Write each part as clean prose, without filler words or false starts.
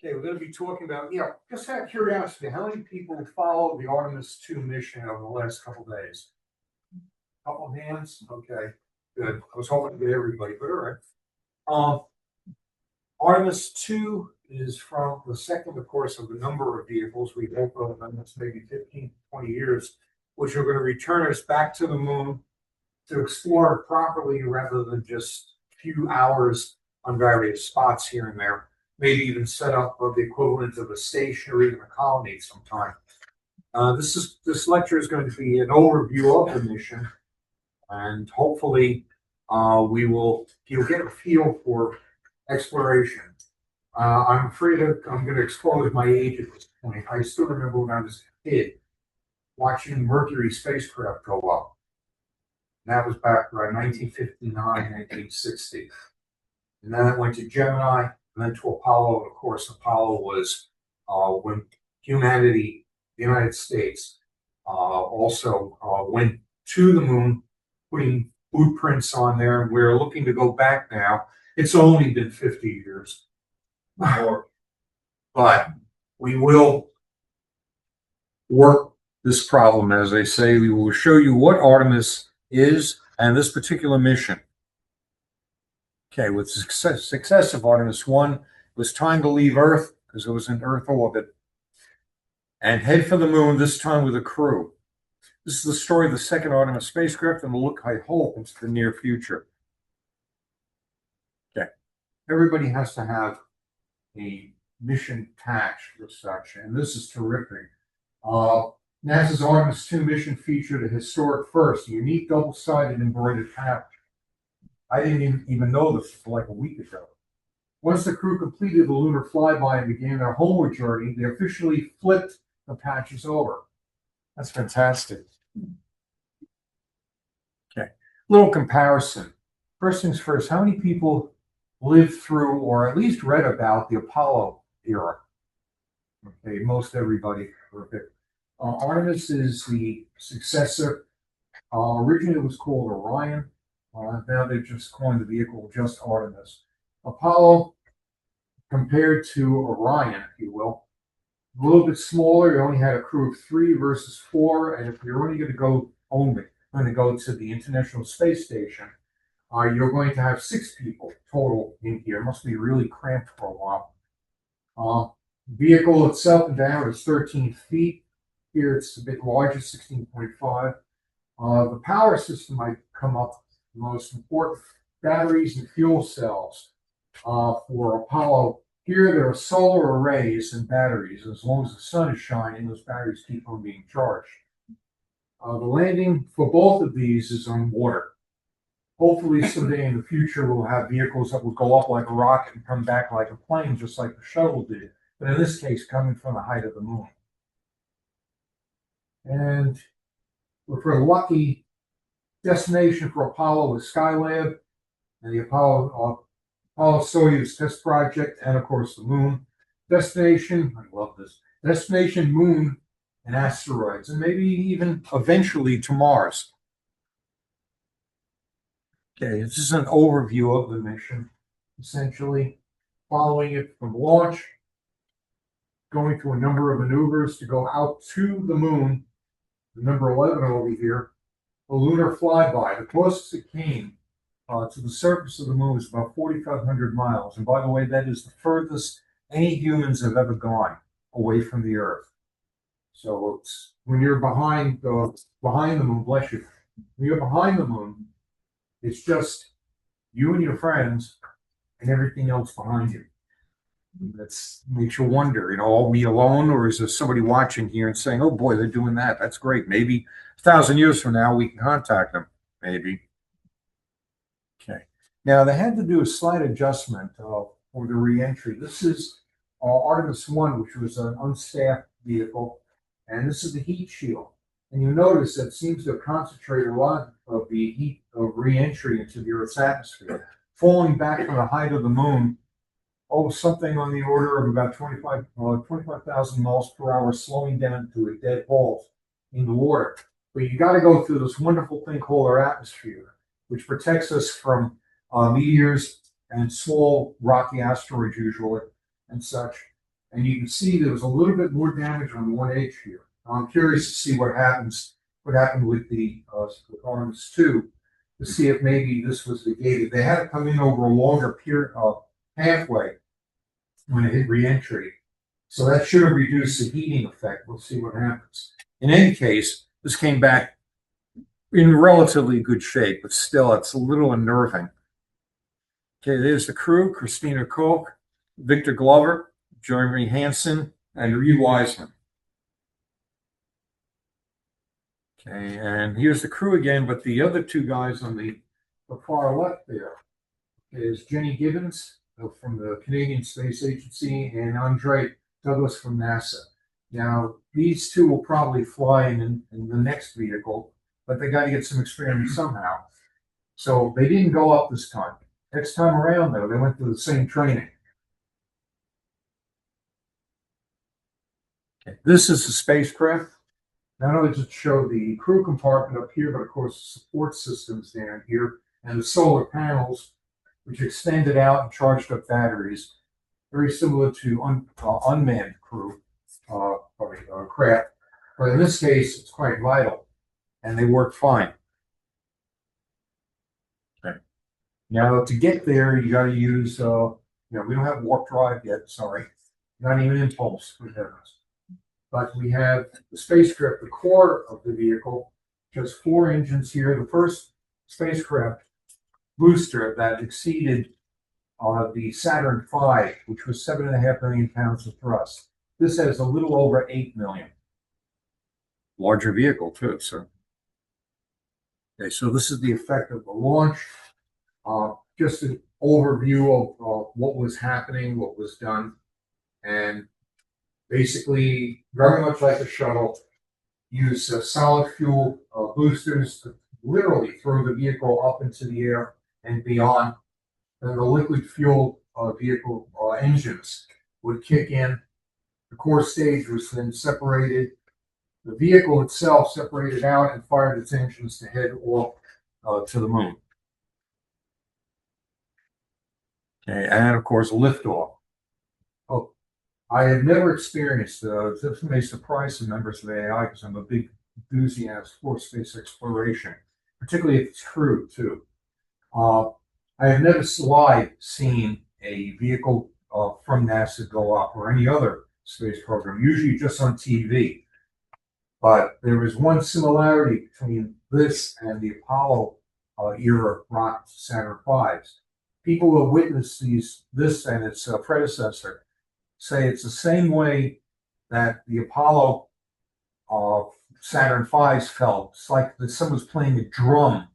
Okay, we're going to be talking about, just out of curiosity, how many people followed the Artemis 2 mission over the last couple of days? Couple of hands? Okay, good. I was hoping to get everybody, but all right. Artemis 2 is from the second, of course, of a number of vehicles we hope over the next maybe 15 to 20 years, which are going to return us back to the moon to explore it properly rather than just a few hours on various spots here and there. Maybe even set up the equivalent of a station or even a colony sometime. This lecture is going to be an overview of the mission, and hopefully you'll get a feel for exploration. I'm afraid I'm going to expose my age at this point. I still remember when I was a kid watching Mercury spacecraft go up. And that was back around 1959, 1960. And then it went to Gemini, and then to Apollo. And of course, Apollo was when humanity, the United States, also went to the moon, putting footprints on there. And we're looking to go back now. It's only been 50 years. But we will work this problem, as they say. We will show you what Artemis is and this particular mission. Okay, with the success of Artemis 1, it was time to leave Earth because it was in Earth orbit and head for the moon, this time with a crew. This is the story of the second Artemis spacecraft, and we'll look, I hope, into the near future. Okay, everybody has to have a mission patch as such, and this is terrific. NASA's Artemis 2 mission featured a historic first, a unique double-sided embroidered patch. I didn't even know this for like a week ago. Once the crew completed the lunar flyby and began their homeward journey, they officially flipped the patches over. That's fantastic. Okay, little comparison. First things first, how many people lived through or at least read about the Apollo era? Okay, most everybody. Perfect. Artemis is the successor. Originally it was called Orion. Now they've just coined the vehicle just Artemis. Apollo, compared to Orion, if you will, a little bit smaller. You only had a crew of 3 versus 4, and if you're only going to go to the International Space Station, you're going to have 6 people total in here. It must be really cramped for a while. Vehicle itself in diameter is 13 feet. Here it's a bit larger, 16.5. The power system might come up the most important: batteries and fuel cells. For Apollo, here there are solar arrays and batteries. As long as the sun is shining, those batteries keep on being charged. The landing for both of these is on water. Hopefully someday in the future we'll have vehicles that will go up like a rocket and come back like a plane, just like the shuttle did. But in this case, coming from the height of the moon. And for the lucky destination for Apollo was Skylab and the Apollo-Soyuz test project, and of course the moon. Destination, I love this, destination moon and asteroids, and maybe even eventually to Mars. Okay, this is an overview of the mission, essentially following it from launch, going through a number of maneuvers to go out to the moon, number 11 over here, a lunar flyby. The closest it came to the surface of the moon is about 4,500 miles. And by the way, that is the furthest any humans have ever gone away from the Earth. So it's, when you're behind the moon, bless you, when you're behind the moon, it's just you and your friends and everything else behind you. That makes you wonder, are we alone, or is there somebody watching here and saying, oh boy, they're doing that? That's great. Maybe 1,000 years from now, we can contact them. Maybe. Okay. Now, they had to do a slight adjustment for the reentry. This is Artemis 1, which was an unstaffed vehicle, and this is the heat shield. And you notice that it seems to have concentrated a lot of the heat of reentry into the Earth's atmosphere, falling back from the height of the moon. Something on the order of about 25,000 miles per hour, slowing down to a dead halt in the water. But you got to go through this wonderful thing called our atmosphere, which protects us from meteors and small rocky asteroids usually and such. And you can see there was a little bit more damage on one edge here. I'm curious to see what happened with the Artemis 2, to see if maybe this was negated. They had to come in over a longer pathway when it hit reentry. So that should have reduced the heating effect. We'll see what happens. In any case, this came back in relatively good shape, but still, it's a little unnerving. Okay, there's the crew: Christina Koch, Victor Glover, Jeremy Hansen, and Reed Wiseman. Okay, and here's the crew again, but the other two guys on the far left there is Jenny Gibbons from the Canadian Space Agency and Andre Douglas from NASA. Now, these two will probably fly in the next vehicle, but they got to get some experience somehow. So they didn't go up this time. Next time around, though, they went through the same training. Okay. This is the spacecraft. Not only does it show the crew compartment up here, but of course the support systems down here and the solar panels, which extended out and charged up batteries, very similar to unmanned crew craft. But in this case, it's quite vital, and they work fine. Okay. Now, to get there, you got to use, we don't have warp drive yet, sorry, not even impulse, for heavens. But we have the spacecraft, the core of the vehicle, just 4 engines here. The first spacecraft booster that exceeded the Saturn V, which was 7.5 million pounds of thrust. This has a little over 8 million. Larger vehicle, too. So, okay, so this is the effect of the launch. Just an overview of what was happening, what was done, and basically, very much like a shuttle, use solid fuel boosters to literally throw the vehicle up into the air and beyond. Then the liquid fuel vehicle engines would kick in. The core stage was then separated. The vehicle itself separated out and fired its engines to head off to the moon. Okay, and of course, liftoff. Oh, I have never experienced, this may surprise some members of AI because I'm a big enthusiast for space exploration, particularly if it's true, too. I have never live seen a vehicle from NASA go up or any other space program, usually just on TV. But there is one similarity between this and the Apollo era rocket Saturn V's. People who have witnessed this and its predecessor say it's the same way that the Apollo Saturn V's felt. It's like that someone's playing a drum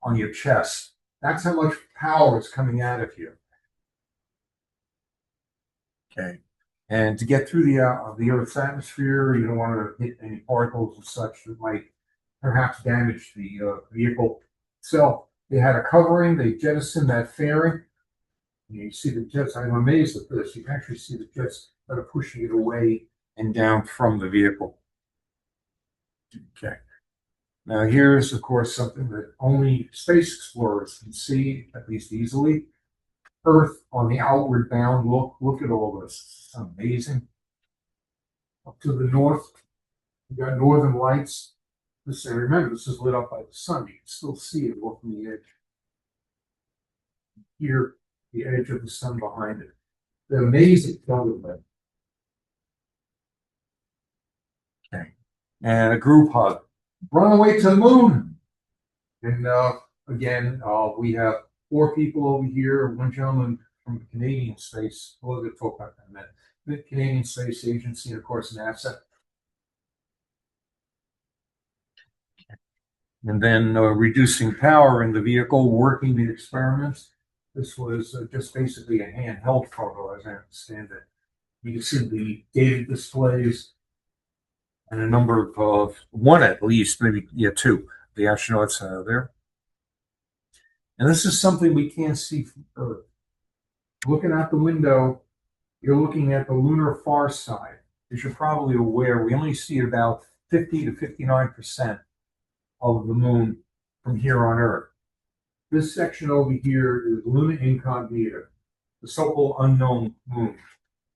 on your chest. That's how much power is coming out of you. Okay. And to get through the Earth's atmosphere, you don't want to hit any particles and such that might perhaps damage the vehicle itself. They had a covering. They jettisoned that fairing. You see the jets. I'm amazed at this. You can actually see the jets that are pushing it away and down from the vehicle. Okay. Now here's, of course, something that only space explorers can see, at least easily. Earth on the outward bound look. Look at all this. It's amazing. Up to the north, you got northern lights. This, and remember, this is lit up by the sun. You can still see it off from the edge. Here, the edge of the sun behind it. The amazing photograph. Okay. And a group hug. Run away to the moon. And again, we have 4 people over here. One gentleman from the Canadian Space. We'll talk about that in a minute. The Canadian Space Agency, and of course, NASA. And then reducing power in the vehicle, working the experiments. This was just basically a handheld photo, as I understand it. You can see the data displays and a number of one at least, maybe 2, the astronauts there. And this is something we can't see from Earth. Looking out the window, you're looking at the lunar far side. As you're probably aware, we only see about 50 to 59% of the moon from here on Earth. This section over here is Luna Incognita, the so-called unknown moon.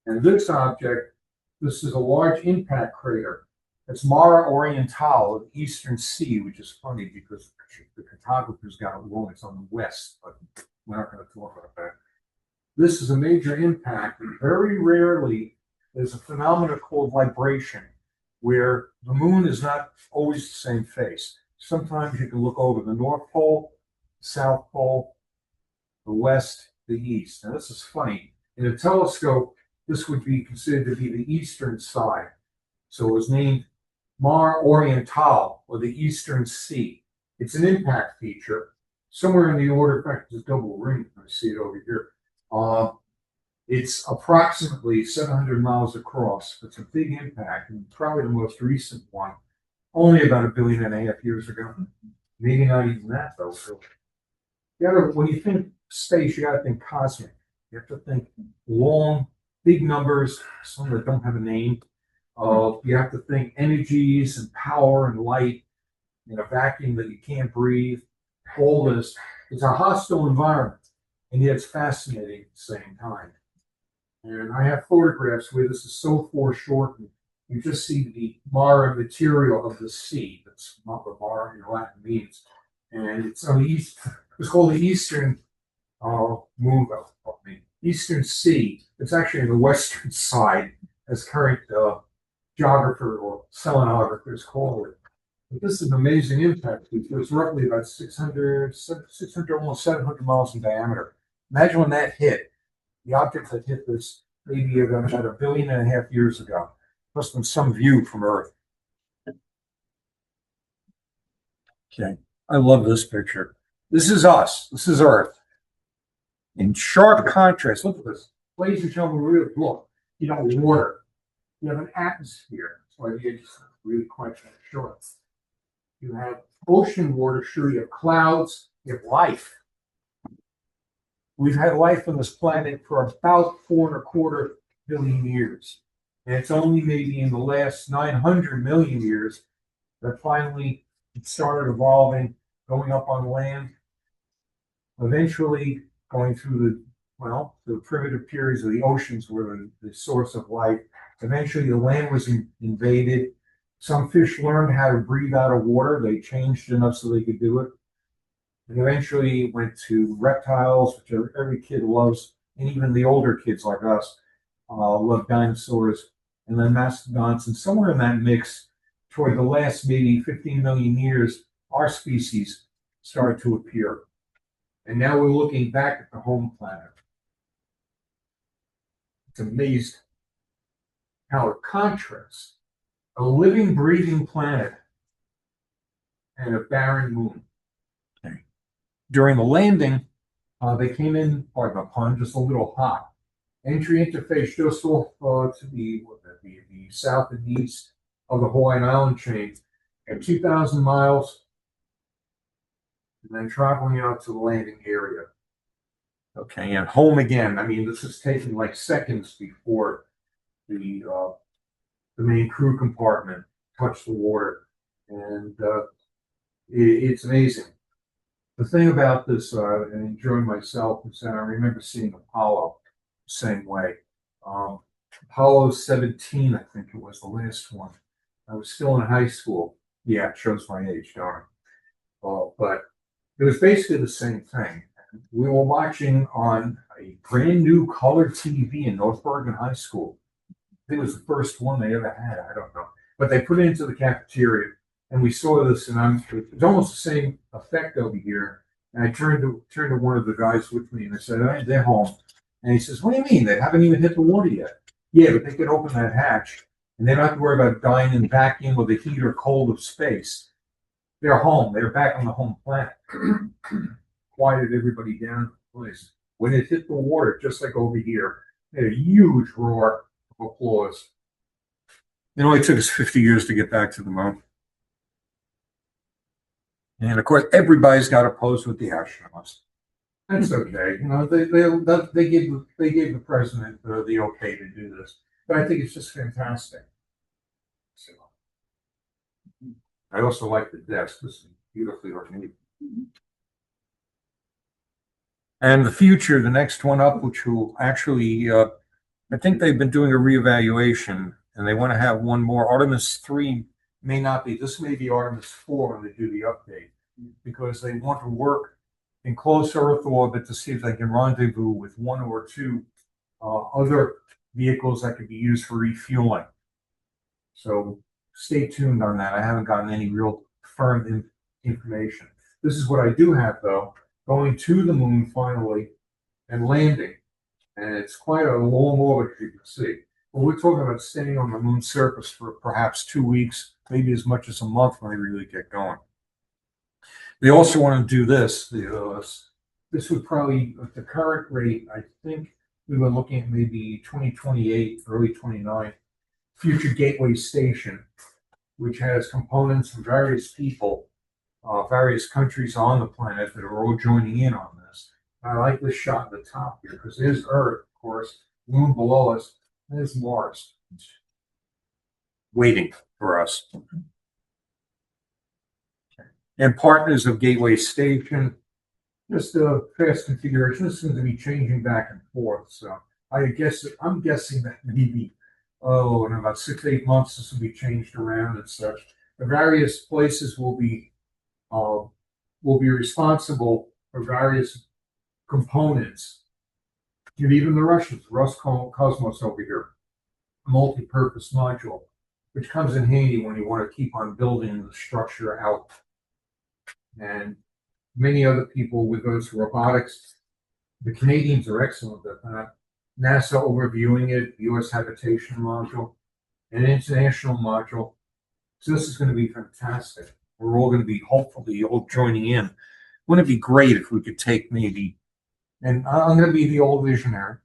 And this object, this is a large impact crater. It's Mare Orientale of the Eastern Sea, which is funny because the cartographers got it wrong. It's on the west, but we're not going to talk about that. This is a major impact, and very rarely there's a phenomenon called libration, where the moon is not always the same face. Sometimes you can look over the North Pole, South Pole, the West, the East. Now, this is funny. In a telescope, this would be considered to be the eastern side. So it was named Mare Orientale, or the Eastern Sea. It's an impact feature, somewhere in the order, in fact, it's a double ring. I see it over here. It's approximately 700 miles across. It's a big impact, and probably the most recent one, only about 1.5 billion years ago. Maybe not even that, though. So when you think space, you got to think cosmic. You have to think long, big numbers, some that don't have a name. You have to think energies and power and light in a vacuum that you can't breathe. All this. It's a hostile environment, and yet it's fascinating at the same time. And I have photographs where this is so foreshortened. You just see the Mare material of the sea. That's not what Mare in Latin means. And it's on the east. It's called the Eastern Eastern Sea. It's actually on the western side, as current geographer or seleноgraphers call it. But this is an amazing impact because it's roughly about 600, almost 700 miles in diameter. Imagine when that hit. The object that hit this maybe about 1.5 billion years ago. Must have been some view from Earth. Okay, I love this picture. This is us. This is Earth. In sharp contrast, look at this. Ladies and gentlemen, really look. You know, water. You have an atmosphere. That's why the edge is really quite short. You have ocean water. Sure, you have clouds. You have life. We've had life on this planet for about 4.25 billion years. And it's only maybe in the last 900 million years that finally it started evolving, going up on land, eventually going through the primitive periods of the oceans were the source of life. Eventually the land was invaded. Some fish learned how to breathe out of water. They changed enough so they could do it. And eventually it went to reptiles, which every kid loves, and even the older kids like us love dinosaurs, and then mastodons. And somewhere in that mix, toward the last maybe 15 million years, our species started to appear. And now we're looking back at the home planet. It's amazing how it contrasts a living, breathing planet and a barren moon. During the landing, they came in, pardon the pun, just a little hot. Entry interface just off to the south and east of the Hawaiian Island chain at 2,000 miles, and then traveling out to the landing area. Okay, and home again. I mean, this is taking like seconds before the main crew compartment touched the water, and it's amazing. The thing about this, and enjoying myself, is that I remember seeing Apollo the same way. Apollo 17, I think it was the last one. I was still in high school. Yeah, it shows my age, darn. But it was basically the same thing. We were watching on a brand new color TV in North Bergen High School. I think it was the first one they ever had. I don't know. But they put it into the cafeteria. And we saw this, and it's almost the same effect over here. And I turned to one of the guys with me, and I said, "Hey, they're home." And he says, "What do you mean? They haven't even hit the water yet." Yeah, but they could open that hatch, and they don't have to worry about dying in vacuum or the heat or cold of space. They're home. They're back on the home planet. Quieted everybody down in the place. When it hit the water, just like over here, they had a huge roar of applause. It only took us 50 years to get back to the moon. And of course, everybody's got to pose with the astronauts. That's okay. You know, they gave the president the okay to do this, but I think it's just fantastic. So, I also like the desk. This is beautifully ornate. And the future, the next one up, which will actually I think they've been doing a reevaluation and they want to have one more. Artemis 3 may not be, this may be Artemis 4 when they do the update, because they want to work in close Earth orbit to see if they can rendezvous with one or two other vehicles that could be used for refueling. So stay tuned on that. I haven't gotten any real firm information. This is what I do have, though, going to the moon finally and landing. And it's quite a long orbit, as you can see. But we're talking about staying on the moon's surface for perhaps 2 weeks, maybe as much as a month when they really get going. They also want to do this. This would probably, at the current rate, I think we were looking at maybe 2028, early 29, future gateway station, which has components from various people, various countries on the planet that are all joining in on this. I like this shot at the top here because there's Earth, of course, moon below us, and there's Mars waiting for us. And partners of Gateway Station, just a fast configuration. This seems to be changing back and forth. So I'm guessing that maybe, in about 6 to 8 months, this will be changed around and such. The various places will be responsible for various components. And even the Russians, Roscosmos over here, a multi-purpose module, which comes in handy when you want to keep on building the structure out. And many other people with those robotics. The Canadians are excellent at that. NASA overviewing it, U.S. habitation module, an international module. So this is going to be fantastic. We're all going to be hopefully all joining in. Wouldn't it be great if we could take maybe, and I'm going to be the old visionary.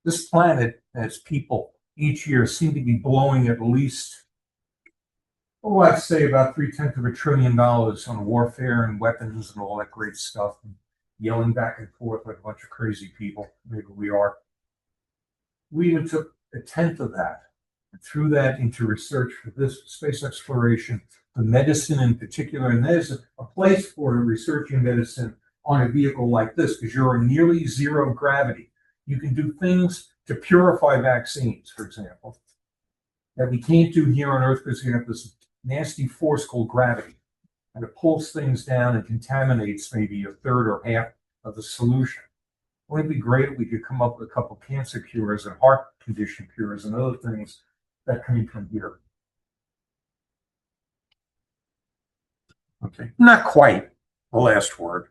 This planet, as people each year seem to be blowing at least, let's say about $0.3 trillion on warfare and weapons and all that great stuff, and yelling back and forth like a bunch of crazy people. Maybe we are. We even took 1/10 of that and threw that into research for this space exploration, for medicine in particular. And there's a place for researching medicine on a vehicle like this because you're in nearly zero gravity. You can do things to purify vaccines, for example, that we can't do here on Earth because we have this nasty force called gravity, and it pulls things down and contaminates maybe a third or half of the solution. Wouldn't it be great if we could come up with a couple cancer cures and heart condition cures and other things that come from here? Okay, not quite the last word.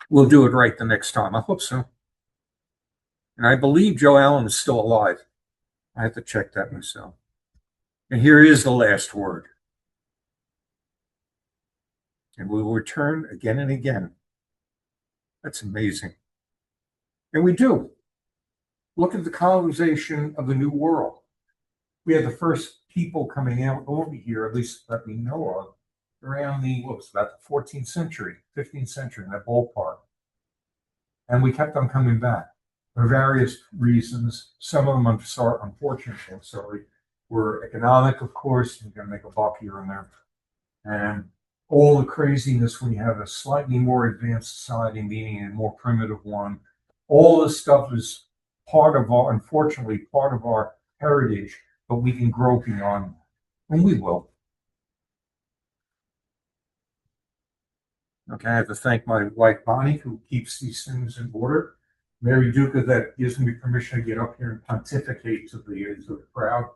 We'll do it right the next time. I hope so. And I believe Joe Allen is still alive. I have to check that myself. And here is the last word. And we will return again and again. That's amazing. And we do. Look at the colonization of the New World. We had the first people coming out over here, at least that we know of, around about the 14th century, 15th century, in that ballpark. And we kept on coming back for various reasons. Some of them, unfortunately, were economic, of course. You're going to make a buck here and there. And all the craziness when you have a slightly more advanced society, meaning a more primitive one. All this stuff is unfortunately, part of our heritage, but we can grow beyond that. And we will. Okay, I have to thank my wife, Bonnie, who keeps these things in order. Mary Duca, that gives me permission to get up here and pontificate to the crowd,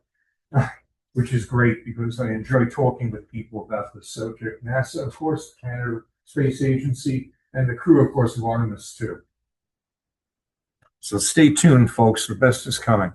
which is great because I enjoy talking with people about this subject. NASA, of course, Canada Space Agency, and the crew, of course, of Artemis, too. So stay tuned, folks. The best is coming.